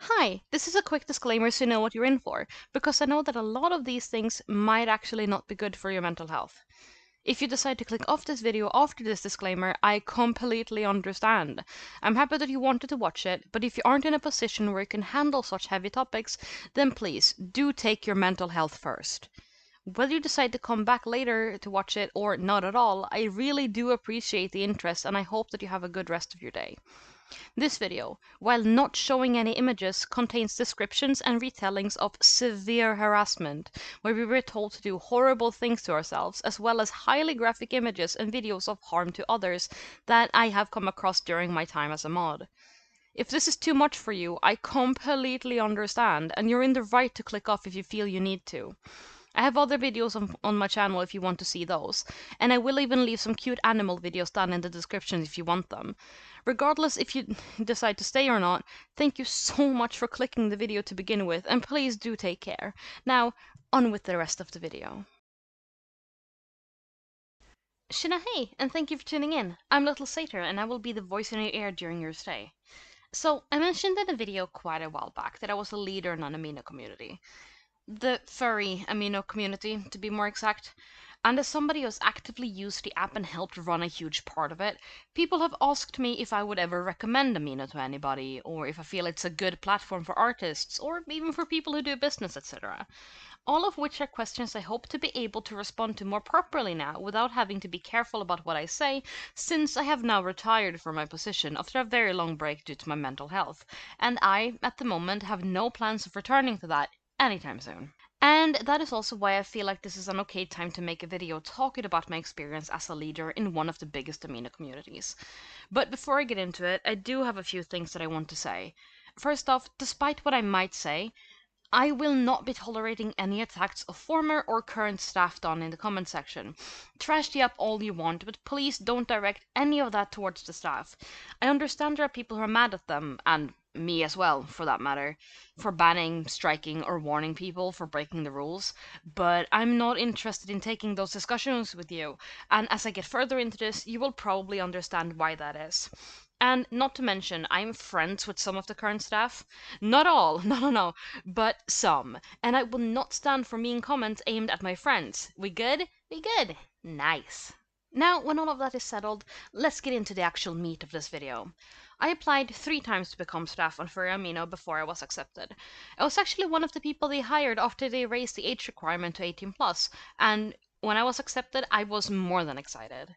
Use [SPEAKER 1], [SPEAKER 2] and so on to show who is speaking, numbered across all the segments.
[SPEAKER 1] Hi, this is a quick disclaimer so you know what you're in for, because I know that a lot of these things might actually not be good for your mental health. If you decide to click off this video after this disclaimer, I completely understand. I'm happy that you wanted to watch it, but if you aren't in a position where you can handle such heavy topics, then please do take your mental health first. Whether you decide to come back later to watch it or not at all, I really do appreciate the interest and I hope that you have a good rest of your day. This video, while not showing any images, contains descriptions and retellings of severe harassment, where we were told to do horrible things to ourselves, as well as highly graphic images and videos of harm to others that I have come across during my time as a mod. If this is too much for you, I completely understand, and you're in the right to click off if you feel you need to. I have other videos on my channel if you want to see those, and I will even leave some cute animal videos down in the description if you want them. Regardless if you decide to stay or not, thank you so much for clicking the video to begin with, and please do take care. Now, on with the rest of the video. Shina, hey, and thank you for tuning in. I'm Little Satyr, and I will be the voice in your ear during your stay. So, I mentioned in a video quite a while back that I was a leader in an Amino community. The furry Amino community, to be more exact. And as somebody who's actively used the app and helped run a huge part of it, people have asked me if I would ever recommend Amino to anybody, or if I feel it's a good platform for artists, or even for people who do business, etc. All of which are questions I hope to be able to respond to more properly now, without having to be careful about what I say, since I have now retired from my position after a very long break due to my mental health, and I, at the moment, have no plans of returning to that anytime soon. And that is also why I feel like this is an okay time to make a video talking about my experience as a leader in one of the biggest Amino communities. But before I get into it, I do have a few things that I want to say. First off, despite what I might say, I will not be tolerating any attacks of former or current staff down in the comment section. Trash the app all you want, but please don't direct any of that towards the staff. I understand there are people who are mad at them, and me as well, for that matter, for banning, striking, or warning people for breaking the rules, but I'm not interested in taking those discussions with you, and as I get further into this, you will probably understand why that is. And not to mention, I'm friends with some of the current staff. Not all, no, but some. And I will not stand for mean comments aimed at my friends. We good? We good. Nice. Now, when all of that is settled, let's get into the actual meat of this video. I applied 3 times to become staff on Furry Amino before I was accepted. I was actually one of the people they hired after they raised the age requirement to 18 plus, and when I was accepted, I was more than excited.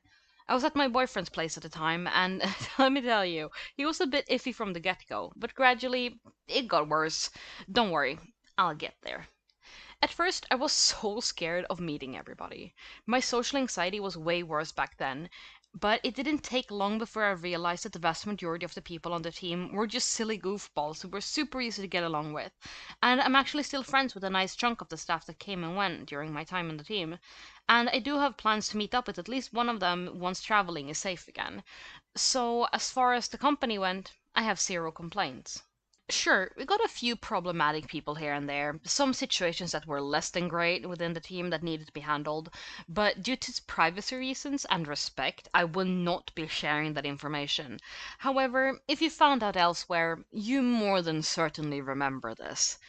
[SPEAKER 1] I was at my boyfriend's place at the time, and let me tell you, he was a bit iffy from the get-go, but gradually it got worse. Don't worry, I'll get there. At first, I was so scared of meeting everybody. My social anxiety was way worse back then, but it didn't take long before I realized that the vast majority of the people on the team were just silly goofballs who were super easy to get along with. And I'm actually still friends with a nice chunk of the staff that came and went during my time on the team. And I do have plans to meet up with at least one of them once traveling is safe again. So, as far as the company went, I have zero complaints. Sure, we got a few problematic people here and there, some situations that were less than great within the team that needed to be handled, but due to privacy reasons and respect, I will not be sharing that information. However, if you found out elsewhere, you more than certainly remember this.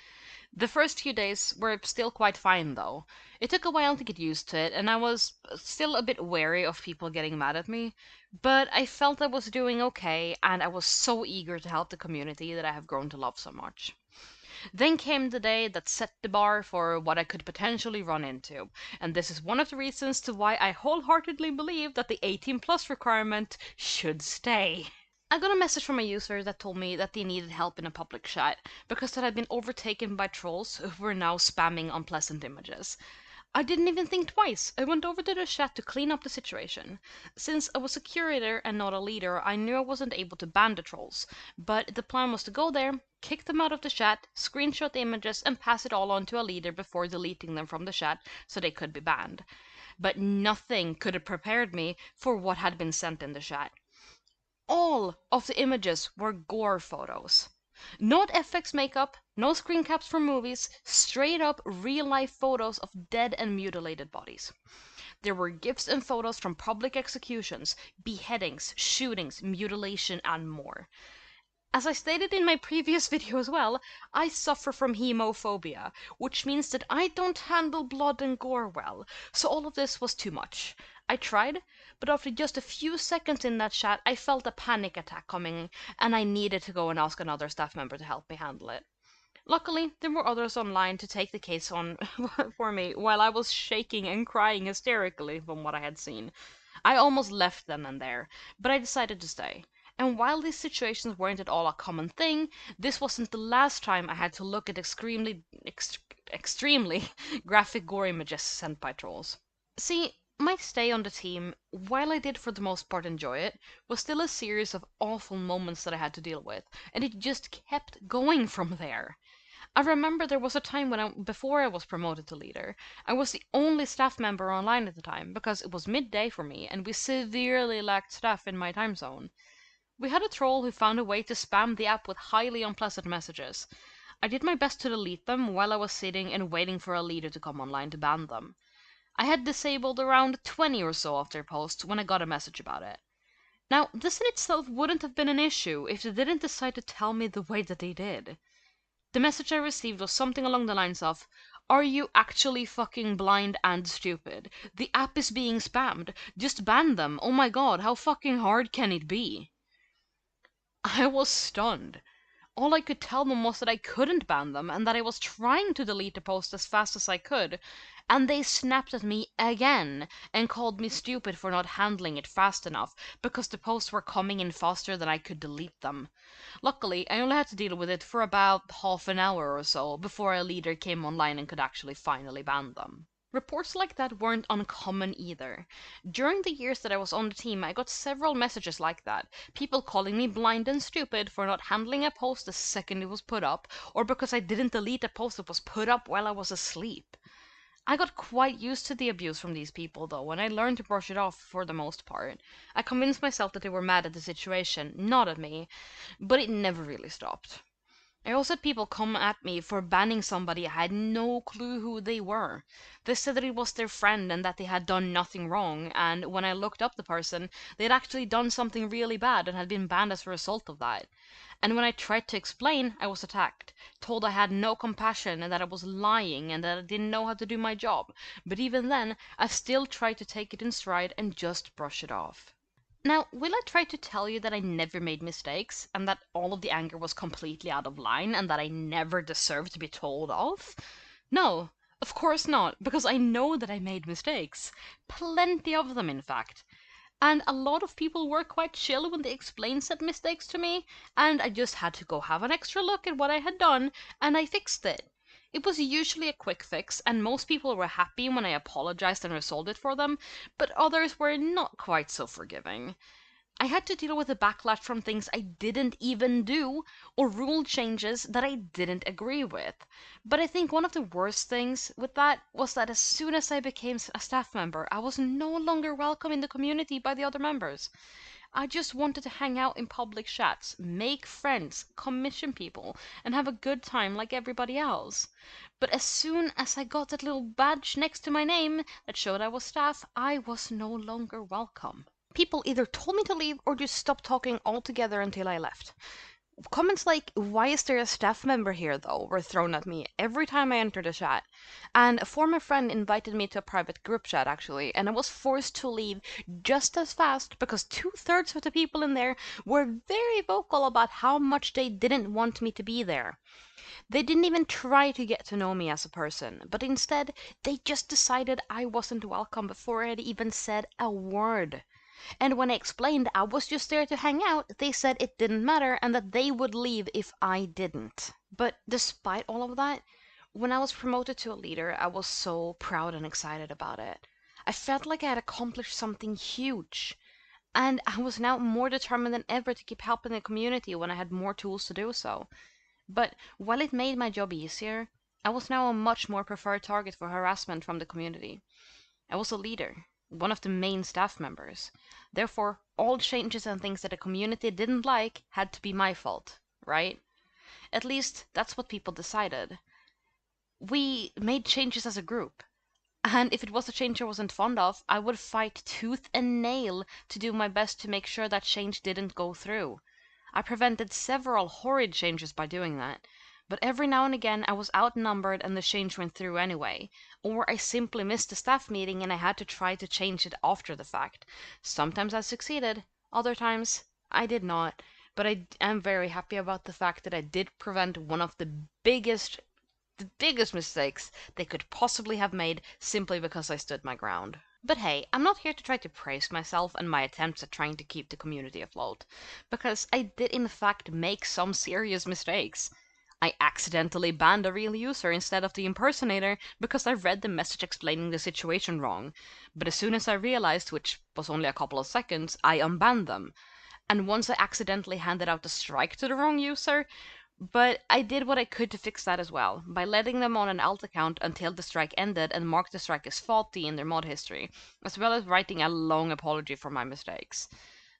[SPEAKER 1] The first few days were still quite fine, though. It took a while to get used to it, and I was still a bit wary of people getting mad at me, but I felt I was doing okay, and I was so eager to help the community that I have grown to love so much. Then came the day that set the bar for what I could potentially run into, and this is one of the reasons to why I wholeheartedly believe that the 18 plus requirement should stay. I got a message from a user that told me that they needed help in a public chat because it had been overtaken by trolls who were now spamming unpleasant images. I didn't even think twice. I went over to the chat to clean up the situation. Since I was a curator and not a leader, I knew I wasn't able to ban the trolls, but the plan was to go there, kick them out of the chat, screenshot the images, and pass it all on to a leader before deleting them from the chat so they could be banned. But nothing could have prepared me for what had been sent in the chat. All of the images were gore photos. Not FX makeup, no screen caps from movies, straight up real life photos of dead and mutilated bodies. There were gifs and photos from public executions, beheadings, shootings, mutilation, and more. As I stated in my previous video as well, I suffer from hemophobia, which means that I don't handle blood and gore well, so all of this was too much. I tried, but after just a few seconds in that chat, I felt a panic attack coming, and I needed to go and ask another staff member to help me handle it. Luckily, there were others online to take the case on for me while I was shaking and crying hysterically from what I had seen. I almost left then and there, but I decided to stay. And while these situations weren't at all a common thing, this wasn't the last time I had to look at extremely graphic gore images sent by trolls. See, my stay on the team, while I did for the most part enjoy it, was still a series of awful moments that I had to deal with, and it just kept going from there. I remember there was a time before I was promoted to leader, I was the only staff member online at the time because it was midday for me and we severely lacked staff in my time zone. We had a troll who found a way to spam the app with highly unpleasant messages. I did my best to delete them while I was sitting and waiting for a leader to come online to ban them. I had disabled around 20 or so of their posts when I got a message about it. Now, this in itself wouldn't have been an issue if they didn't decide to tell me the way that they did. The message I received was something along the lines of, "Are you actually fucking blind and stupid? The app is being spammed. Just ban them. Oh my god, how fucking hard can it be?" I was stunned. All I could tell them was that I couldn't ban them and that I was trying to delete the post as fast as I could, and they snapped at me again and called me stupid for not handling it fast enough because the posts were coming in faster than I could delete them. Luckily, I only had to deal with it for about half an hour or so before a leader came online and could actually finally ban them. Reports like that weren't uncommon either. During the years that I was on the team, I got several messages like that. People calling me blind and stupid for not handling a post the second it was put up, or because I didn't delete a post that was put up while I was asleep. I got quite used to the abuse from these people though, and I learned to brush it off for the most part. I convinced myself that they were mad at the situation, not at me, but it never really stopped. I also had people come at me for banning somebody I had no clue who they were. They said that it was their friend and that they had done nothing wrong, and when I looked up the person, they had actually done something really bad and had been banned as a result of that. And when I tried to explain, I was attacked, told I had no compassion and that I was lying and that I didn't know how to do my job. But even then, I still tried to take it in stride and just brush it off. Now, will I try to tell you that I never made mistakes, and that all of the anger was completely out of line, and that I never deserved to be told off? No, of course not, because I know that I made mistakes. Plenty of them, in fact. And a lot of people were quite chill when they explained said mistakes to me, and I just had to go have an extra look at what I had done, and I fixed it. It was usually a quick fix, and most people were happy when I apologized and resolved it for them, but others were not quite so forgiving. I had to deal with the backlash from things I didn't even do, or rule changes that I didn't agree with. But I think one of the worst things with that was that as soon as I became a staff member, I was no longer welcome in the community by the other members. I just wanted to hang out in public chats, make friends, commission people, and have a good time like everybody else. But as soon as I got that little badge next to my name that showed I was staff, I was no longer welcome. People either told me to leave or just stopped talking altogether until I left. Comments like, "Why is there a staff member here though?" were thrown at me every time I entered a chat. And a former friend invited me to a private group chat actually, and I was forced to leave just as fast because two-thirds of the people in there were very vocal about how much they didn't want me to be there. They didn't even try to get to know me as a person, but instead they just decided I wasn't welcome before I had even said a word. And when I explained I was just there to hang out, they said it didn't matter and that they would leave if I didn't. But despite all of that, when I was promoted to a leader, I was so proud and excited about it. I felt like I had accomplished something huge. And I was now more determined than ever to keep helping the community when I had more tools to do so. But while it made my job easier, I was now a much more preferred target for harassment from the community. I was a leader, one of the main staff members. Therefore, all changes and things that the community didn't like had to be my fault, right? At least, that's what people decided. We made changes as a group. And if it was a change I wasn't fond of, I would fight tooth and nail to do my best to make sure that change didn't go through. I prevented several horrid changes by doing that. But every now and again I was outnumbered and the change went through anyway. Or I simply missed a staff meeting and I had to try to change it after the fact. Sometimes I succeeded, other times I did not. But I am very happy about the fact that I did prevent one of the biggest mistakes they could possibly have made simply because I stood my ground. But hey, I'm not here to try to praise myself and my attempts at trying to keep the community afloat, because I did in fact make some serious mistakes. I accidentally banned a real user instead of the impersonator because I read the message explaining the situation wrong, but as soon as I realized, which was only a couple of seconds, I unbanned them. And once I accidentally handed out a strike to the wrong user, but I did what I could to fix that as well, by letting them on an alt account until the strike ended and marked the strike as faulty in their mod history, as well as writing a long apology for my mistakes.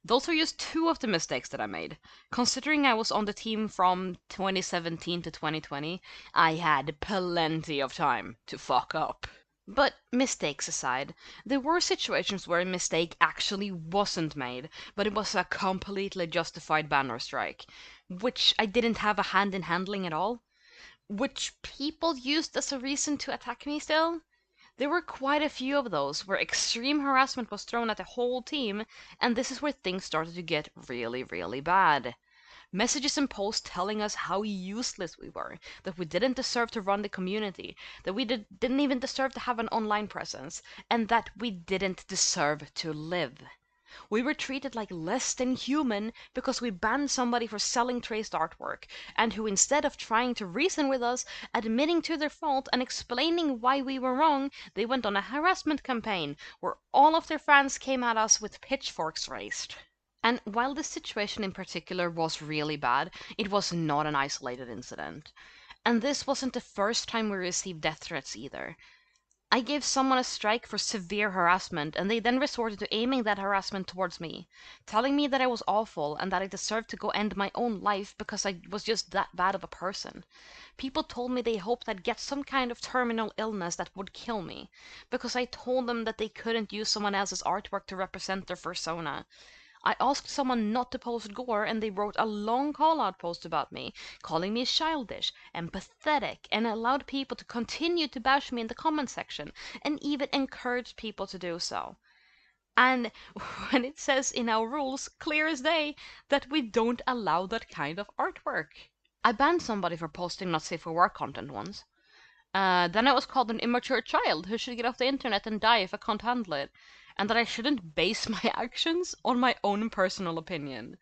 [SPEAKER 1] Those are just two of the mistakes that I made. Considering I was on the team from 2017 to 2020, I had plenty of time to fuck up. But mistakes aside, there were situations where a mistake actually wasn't made, but it was a completely justified ban or strike, which I didn't have a hand in handling at all, which people used as a reason to attack me still. There were quite a few of those where extreme harassment was thrown at the whole team, and this is where things started to get really, really bad. Messages and posts telling us how useless we were, that we didn't deserve to run the community, that we didn't even deserve to have an online presence, and that we didn't deserve to live. We were treated like less than human because we banned somebody for selling traced artwork, and who, instead of trying to reason with us, admitting to their fault, and explaining why we were wrong, they went on a harassment campaign where all of their fans came at us with pitchforks raised. And while this situation in particular was really bad, it was not an isolated incident. And this wasn't the first time we received death threats either. I gave someone a strike for severe harassment, and they then resorted to aiming that harassment towards me, telling me that I was awful and that I deserved to go end my own life because I was just that bad of a person. People told me they hoped I'd get some kind of terminal illness that would kill me, because I told them that they couldn't use someone else's artwork to represent their persona. I asked someone not to post gore, and they wrote a long call-out post about me, calling me childish and pathetic, and allowed people to continue to bash me in the comment section, and even encouraged people to do so. And when it says in our rules, clear as day, that we don't allow that kind of artwork. I banned somebody for posting not safe for work content once. Then I was called an immature child who should get off the internet and die if I can't handle it, and that I shouldn't base my actions on my own personal opinion.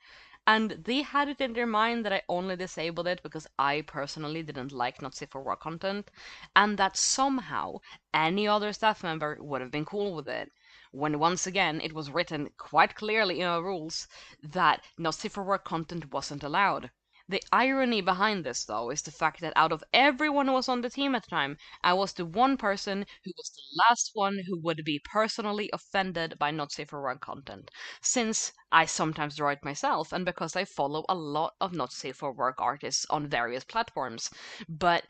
[SPEAKER 1] And they had it in their mind that I only disabled it because I personally didn't like not safe for work content, and that somehow any other staff member would have been cool with it. When once again it was written quite clearly in our rules that not safe for work content wasn't allowed. The irony behind this, though, is the fact that out of everyone who was on the team at the time, I was the one person who was the last one who would be personally offended by not safe for work content, since I sometimes draw it myself, and because I follow a lot of not safe for work artists on various platforms. But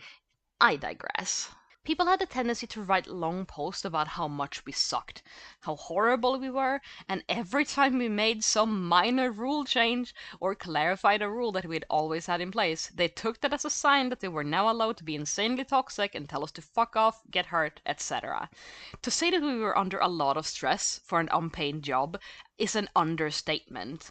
[SPEAKER 1] I digress. People had a tendency to write long posts about how much we sucked, how horrible we were, and every time we made some minor rule change or clarified a rule that we had always had in place, they took that as a sign that they were now allowed to be insanely toxic and tell us to fuck off, get hurt, etc. To say that we were under a lot of stress for an unpaid job is an understatement.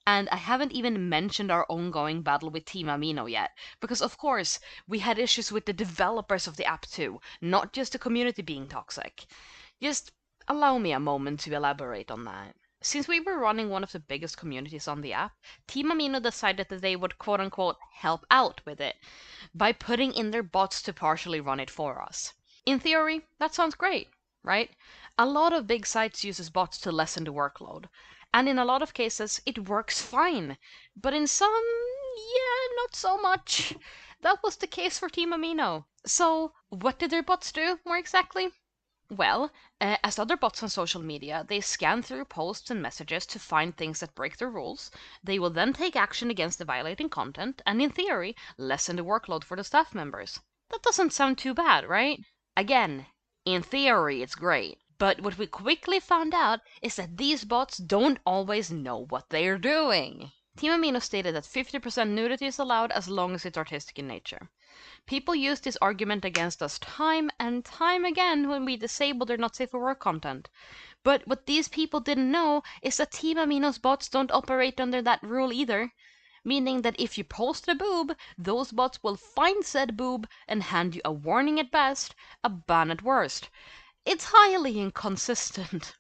[SPEAKER 1] And I haven't even mentioned our ongoing battle with Team Amino yet, because of course we had issues with the developers of the app too, not just the community being toxic. Just allow me a moment to elaborate on that. Since we were running one of the biggest communities on the app, Team Amino decided that they would quote unquote help out with it by putting in their bots to partially run it for us. In theory, that sounds great, right? A lot of big sites uses bots to lessen the workload. And in a lot of cases, it works fine. But in some, yeah, not so much. That was the case for Team Amino. So, what did their bots do, more exactly? Well, as other bots on social media, they scan through posts and messages to find things that break the rules. They will then take action against the violating content, and in theory, lessen the workload for the staff members. That doesn't sound too bad, right? Again, in theory, it's great. But what we quickly found out is that these bots don't always know what they're doing. Team Amino stated that 50% nudity is allowed as long as it's artistic in nature. People use this argument against us time and time again when we disable their not safe for work content. But what these people didn't know is that Team Amino's bots don't operate under that rule either. Meaning that if you post a boob, those bots will find said boob and hand you a warning at best, a ban at worst. It's highly inconsistent.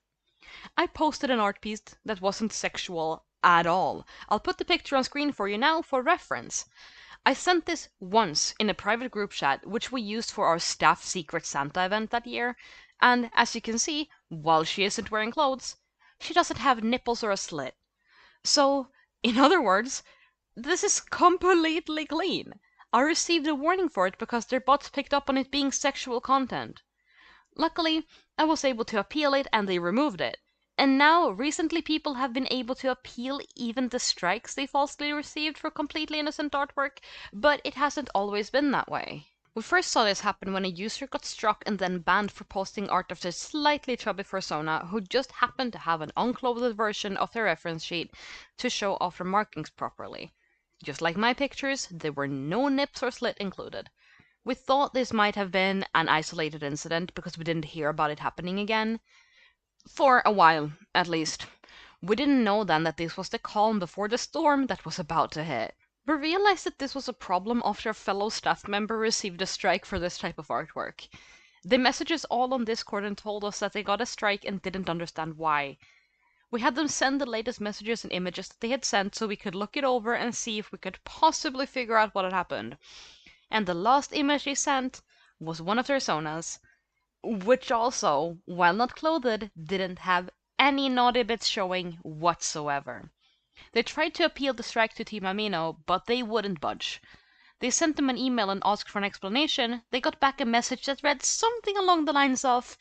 [SPEAKER 1] I posted an art piece that wasn't sexual at all. I'll put the picture on screen for you now for reference. I sent this once in a private group chat, which we used for our staff Secret Santa event that year, and as you can see, while she isn't wearing clothes, she doesn't have nipples or a slit. So, in other words, this is completely clean. I received a warning for it because their bots picked up on it being sexual content. Luckily, I was able to appeal it and they removed it. And now, recently, people have been able to appeal even the strikes they falsely received for completely innocent artwork, but it hasn't always been that way. We first saw this happen when a user got struck and then banned for posting art of their slightly chubby persona who just happened to have an unclothed version of their reference sheet to show off their markings properly. Just like my pictures, there were no nips or slit included. We thought this might have been an isolated incident because we didn't hear about it happening again. For a while, at least. We didn't know then that this was the calm before the storm that was about to hit. We realized that this was a problem after a fellow staff member received a strike for this type of artwork. They messaged us all on Discord and told us that they got a strike and didn't understand why. We had them send the latest messages and images that they had sent so we could look it over and see if we could possibly figure out what had happened. And the last image they sent was one of their sonas, which also, while not clothed, didn't have any naughty bits showing whatsoever. They tried to appeal the strike to Team Amino, but they wouldn't budge. They sent them an email and asked for an explanation. They got back a message that read something along the lines of,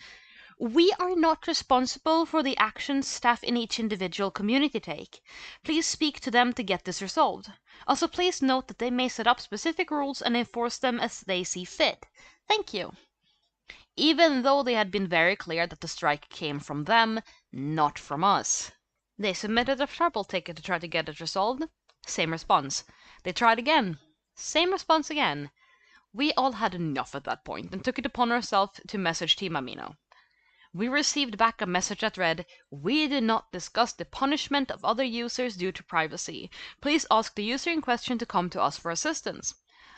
[SPEAKER 1] "We are not responsible for the actions staff in each individual community take. Please speak to them to get this resolved. Also, please note that they may set up specific rules and enforce them as they see fit. Thank you." Even though they had been very clear that the strike came from them, not from us. They submitted a trouble ticket to try to get it resolved. Same response. They tried again. Same response again. We all had enough at that point and took it upon ourselves to message Team Amino. We received back a message that read, "We do not discuss the punishment of other users due to privacy. Please ask the user in question to come to us for assistance."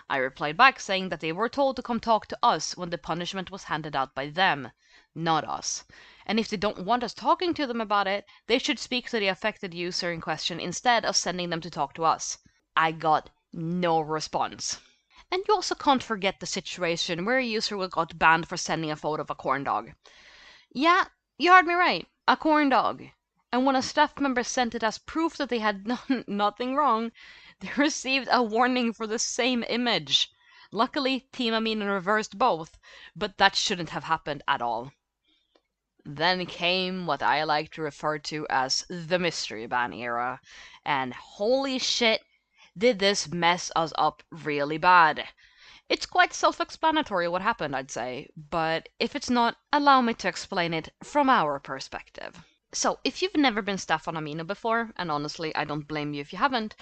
[SPEAKER 1] I replied back saying that they were told to come talk to us when the punishment was handed out by them, not us. And if they don't want us talking to them about it, they should speak to the affected user in question instead of sending them to talk to us. I got no response. And you also can't forget the situation where a user got banned for sending a photo of a corn dog. Yeah, you heard me right. A corn dog. And when a staff member sent it as proof that they had done nothing wrong, they received a warning for the same image. Luckily, Team Amino reversed both, but that shouldn't have happened at all. Then came what I like to refer to as the mystery ban era. And holy shit, did this mess us up really bad. It's quite self-explanatory what happened, I'd say, but if it's not, allow me to explain it from our perspective. So, if you've never been staff on Amino before, and honestly, I don't blame you if you haven't,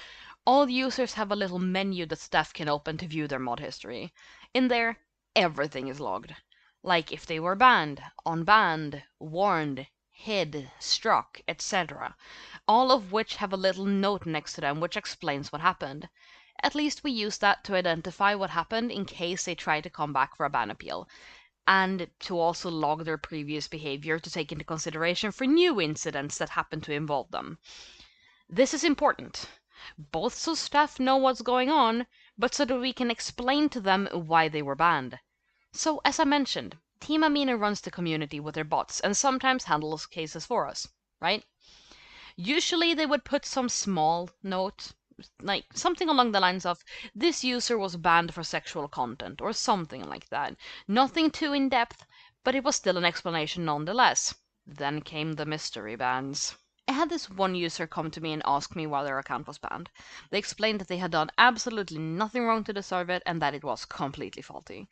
[SPEAKER 1] all users have a little menu that staff can open to view their mod history. In there, everything is logged. Like if they were banned, unbanned, warned, hid, struck, etc. All of which have a little note next to them which explains what happened. At least we use that to identify what happened in case they try to come back for a ban appeal, and to also log their previous behavior to take into consideration for new incidents that happen to involve them. This is important, both so staff know what's going on, but so that we can explain to them why they were banned. So, as I mentioned, Team Amino runs the community with their bots and sometimes handles cases for us, right? Usually they would put some small note, like something along the lines of, "This user was banned for sexual content," or something like that. Nothing too in-depth, but it was still an explanation nonetheless. Then came the mystery bans. I had this one user come to me and ask me why their account was banned. They explained that they had done absolutely nothing wrong to deserve it and that it was completely faulty.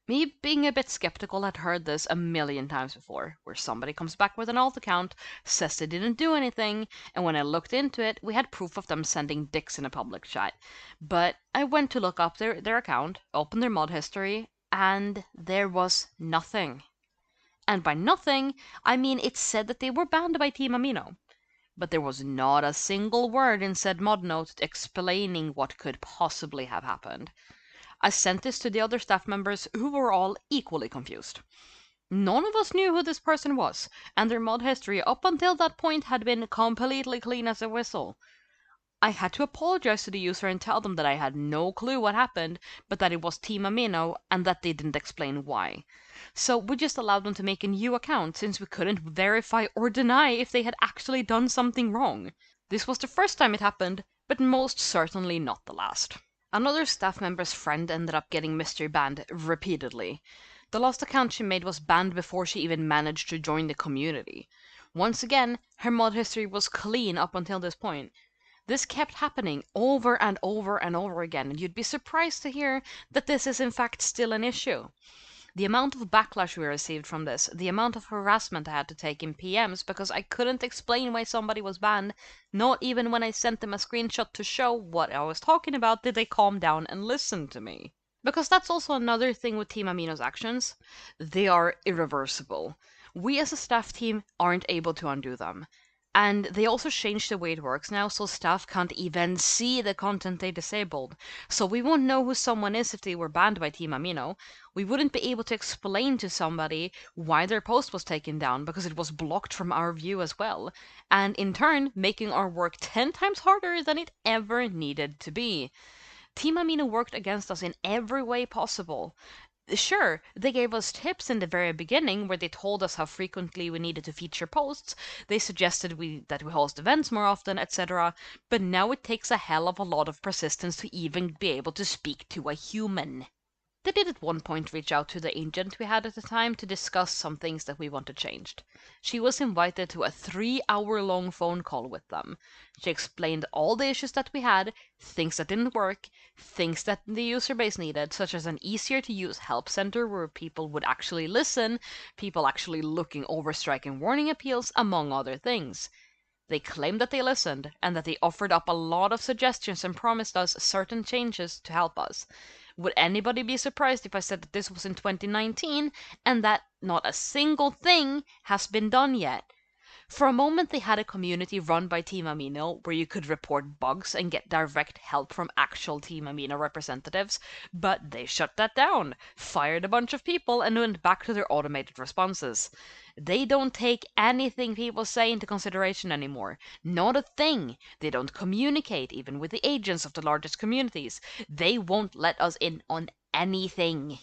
[SPEAKER 1] Me being a bit skeptical had heard this a million times before, where somebody comes back with an alt account, says they didn't do anything, and when I looked into it, we had proof of them sending dicks in a public chat. But I went to look up their account, opened their mod history, and there was nothing. And by nothing, I mean it said that they were banned by Team Amino. But there was not a single word in said mod note explaining what could possibly have happened. I sent this to the other staff members who were all equally confused. None of us knew who this person was, and their mod history up until that point had been completely clean as a whistle. I had to apologize to the user and tell them that I had no clue what happened, but that it was Team Amino and that they didn't explain why. So we just allowed them to make a new account since we couldn't verify or deny if they had actually done something wrong. This was the first time it happened, but most certainly not the last. Another staff member's friend ended up getting mystery banned repeatedly. The last account she made was banned before she even managed to join the community. Once again, her mod history was clean up until this point. This kept happening over and over and over again, and you'd be surprised to hear that this is in fact still an issue. The amount of backlash we received from this, the amount of harassment I had to take in PMs because I couldn't explain why somebody was banned, not even when I sent them a screenshot to show what I was talking about did they calm down and listen to me. Because that's also another thing with Team Amino's actions. They are irreversible. We as a staff team aren't able to undo them. And they also changed the way it works now, so staff can't even see the content they disabled. So we won't know who someone is if they were banned by Team Amino. We wouldn't be able to explain to somebody why their post was taken down because it was blocked from our view as well. And in turn, making our work 10 times harder than it ever needed to be. Team Amino worked against us in every way possible. Sure, they gave us tips in the very beginning where they told us how frequently we needed to feature posts, they suggested that we host events more often, etc. But now it takes a hell of a lot of persistence to even be able to speak to a human. They did at one point reach out to the agent we had at the time to discuss some things that we wanted changed. She was invited to a 3-hour-long phone call with them. She explained all the issues that we had, things that didn't work, things that the user base needed, such as an easier to use help center where people would actually listen, people actually looking over strike and warning appeals, among other things. They claimed that they listened and that they offered up a lot of suggestions and promised us certain changes to help us. Would anybody be surprised if I said that this was in 2019 and that not a single thing has been done yet? For a moment, they had a community run by Team Amino where you could report bugs and get direct help from actual Team Amino representatives, but they shut that down, fired a bunch of people, and went back to their automated responses. They don't take anything people say into consideration anymore. Not a thing. They don't communicate, even with the agents of the largest communities. They won't let us in on anything.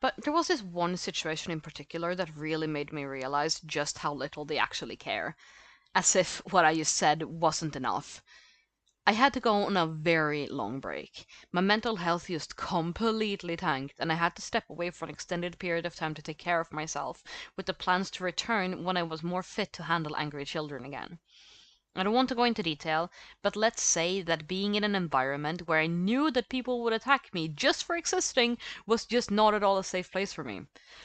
[SPEAKER 1] But there was this one situation in particular that really made me realize just how little they actually care. As if what I just said wasn't enough. I had to go on a very long break. My mental health just completely tanked, and I had to step away for an extended period of time to take care of myself, with the plans to return when I was more fit to handle angry children again. I don't want to go into detail, but let's say that being in an environment where I knew that people would attack me just for existing was just not at all a safe place for me.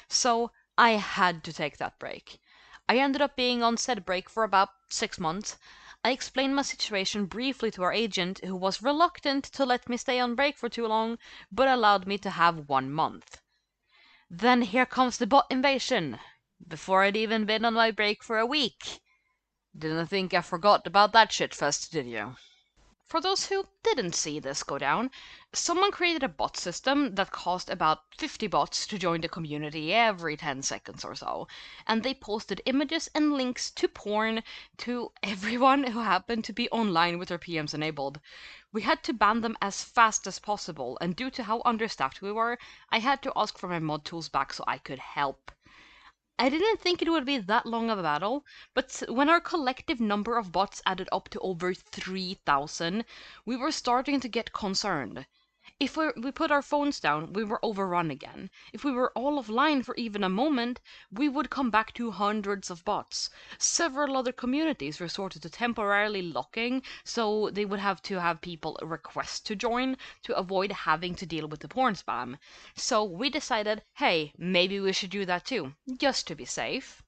[SPEAKER 1] So I had to take that break. I ended up being on said break for about 6 months. I explained my situation briefly to our agent, who was reluctant to let me stay on break for too long, but allowed me to have 1 month. Then here comes the bot invasion, before I'd even been on my break for a week. Didn't think I forgot about that shitfest, did you? For those who didn't see this go down, someone created a bot system that caused about 50 bots to join the community every 10 seconds or so, and they posted images and links to porn to everyone who happened to be online with their PMs enabled. We had to ban them as fast as possible, and due to how understaffed we were, I had to ask for my mod tools back so I could help. I didn't think it would be that long of a battle, but when our collective number of bots added up to over 3,000, we were starting to get concerned. If we put our phones down, we were overrun again. If we were all offline for even a moment, we would come back to hundreds of bots. Several other communities resorted to temporarily locking, so they would have to have people request to join to avoid having to deal with the porn spam. So we decided, hey, maybe we should do that too, just to be safe.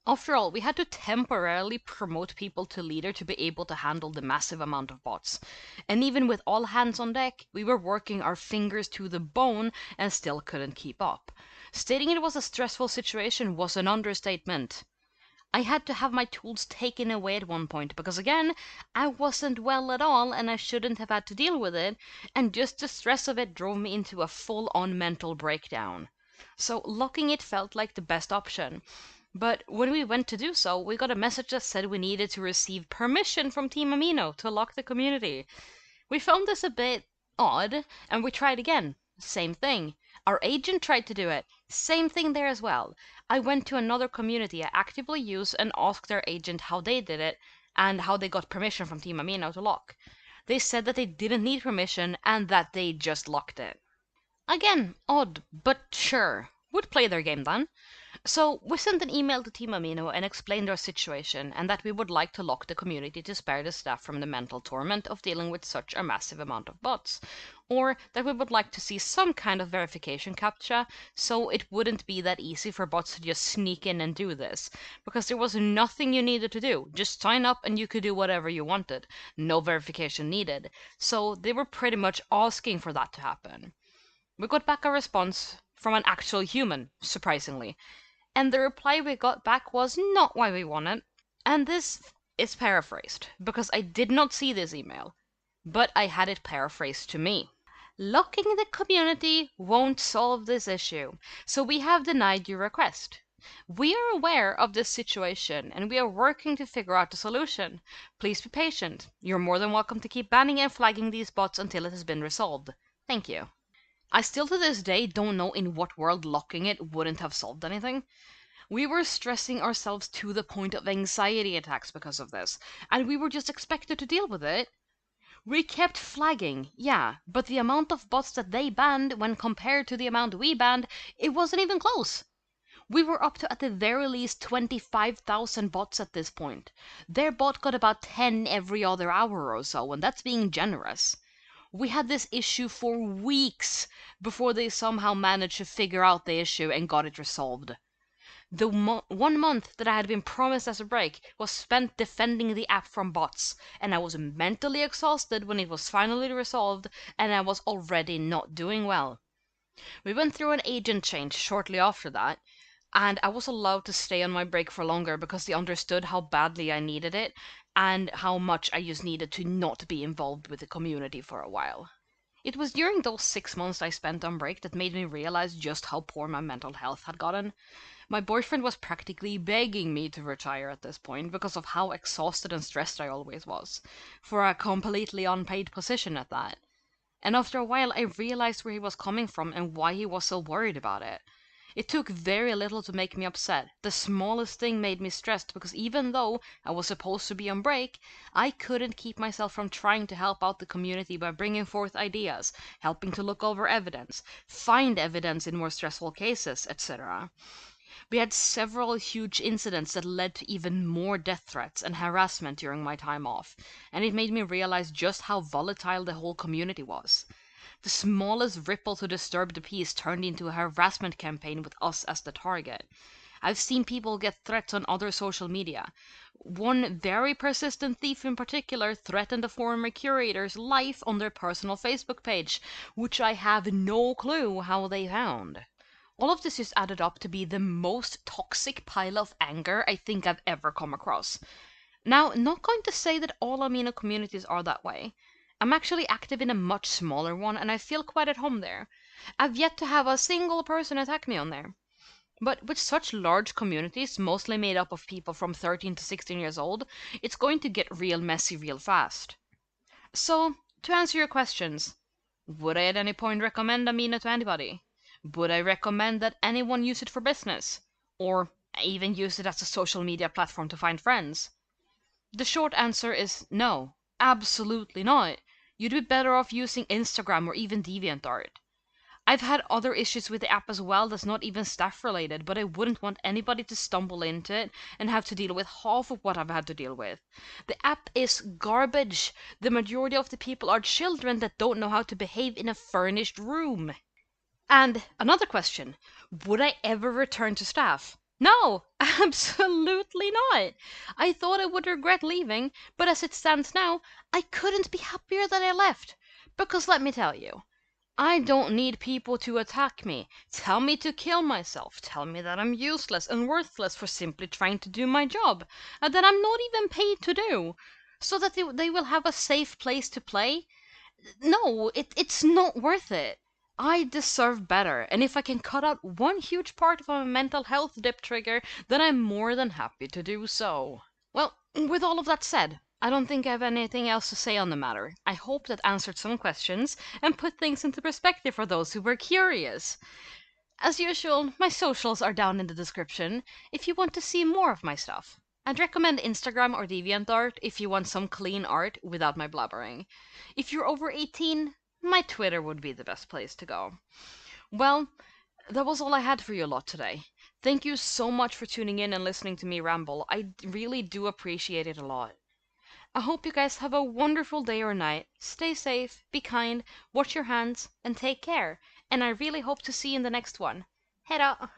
[SPEAKER 1] After all, we had to temporarily promote people to leader to be able to handle the massive amount of bots. And even with all hands on deck, we were working our fingers to the bone and still couldn't keep up. Stating it was a stressful situation was an understatement. I had to have my tools taken away at one point because, again, I wasn't well at all and I shouldn't have had to deal with it, and just the stress of it drove me into a full-on mental breakdown. So locking it felt like the best option. But when we went to do so, we got a message that said we needed to receive permission from Team Amino to lock the community. We found this a bit odd, and we tried again. Same thing. Our agent tried to do it. Same thing there as well. I went to another community I actively use and asked their agent how they did it and how they got permission from Team Amino to lock. They said that they didn't need permission and that they just locked it. Again, odd, but sure. Would play their game then. So we sent an email to Team Amino and explained our situation and that we would like to lock the community to spare the staff from the mental torment of dealing with such a massive amount of bots, or that we would like to see some kind of verification captcha so it wouldn't be that easy for bots to just sneak in and do this, because there was nothing you needed to do. Just sign up and you could do whatever you wanted. No verification needed. So they were pretty much asking for that to happen. We got back a response from an actual human, surprisingly, and the reply we got back was not what we wanted. And this is paraphrased, because I did not see this email, but I had it paraphrased to me. Locking the community won't solve this issue, so we have denied your request. We are aware of this situation and we are working to figure out a solution. Please be patient. You're more than welcome to keep banning and flagging these bots until it has been resolved. Thank you. I still to this day don't know in what world locking it wouldn't have solved anything. We were stressing ourselves to the point of anxiety attacks because of this, and we were just expected to deal with it. We kept flagging, yeah, but the amount of bots that they banned when compared to the amount we banned, it wasn't even close. We were up to at the very least 25,000 bots at this point. Their bot got about 10 every other hour or so, and that's being generous. We had this issue for weeks before they somehow managed to figure out the issue and got it resolved. The 1 month that I had been promised as a break was spent defending the app from bots, and I was mentally exhausted when it was finally resolved, and I was already not doing well. We went through an agent change shortly after that, and I was allowed to stay on my break for longer because they understood how badly I needed it and how much I just needed to not be involved with the community for a while. It was during those 6 months I spent on break that made me realize just how poor my mental health had gotten. My boyfriend was practically begging me to retire at this point because of how exhausted and stressed I always was, for a completely unpaid position at that. And after a while I realized where he was coming from and why he was so worried about it. It took very little to make me upset. The smallest thing made me stressed because even though I was supposed to be on break, I couldn't keep myself from trying to help out the community by bringing forth ideas, helping to look over evidence, find evidence in more stressful cases, etc. We had several huge incidents that led to even more death threats and harassment during my time off, and it made me realize just how volatile the whole community was. The smallest ripple to disturb the peace turned into a harassment campaign with us as the target. I've seen people get threats on other social media. One very persistent thief in particular threatened a former curator's life on their personal Facebook page, which I have no clue how they found. All of this just added up to be the most toxic pile of anger I think I've ever come across. Now, not going to say that all Amino communities are that way. I'm actually active in a much smaller one and I feel quite at home there. I've yet to have a single person attack me on there. But with such large communities, mostly made up of people from 13 to 16 years old, it's going to get real messy real fast. So, to answer your questions, would I at any point recommend Amino to anybody? Would I recommend that anyone use it for business? Or even use it as a social media platform to find friends? The short answer is no, absolutely not. You'd be better off using Instagram or even DeviantArt. I've had other issues with the app as well that's not even staff related, but I wouldn't want anybody to stumble into it and have to deal with half of what I've had to deal with. The app is garbage. The majority of the people are children that don't know how to behave in a furnished room. And another question, would I ever return to staff? No, absolutely not. I thought I would regret leaving, but as it stands now, I couldn't be happier that I left. Because let me tell you, I don't need people to attack me, tell me to kill myself, tell me that I'm useless and worthless for simply trying to do my job, and that I'm not even paid to do, so that they will have a safe place to play. No, it's not worth it. I deserve better, and if I can cut out one huge part of my mental health dip trigger, then I'm more than happy to do so. Well, with all of that said, I don't think I have anything else to say on the matter. I hope that answered some questions and put things into perspective for those who were curious. As usual, my socials are down in the description if you want to see more of my stuff. I'd recommend Instagram or DeviantArt if you want some clean art without my blabbering. If you're over 18, my Twitter would be the best place to go. Well, that was all I had for you lot today. Thank you so much for tuning in and listening to me ramble. I really do appreciate it a lot. I hope you guys have a wonderful day or night. Stay safe, be kind, watch your hands, and take care. And I really hope to see you in the next one. Head out.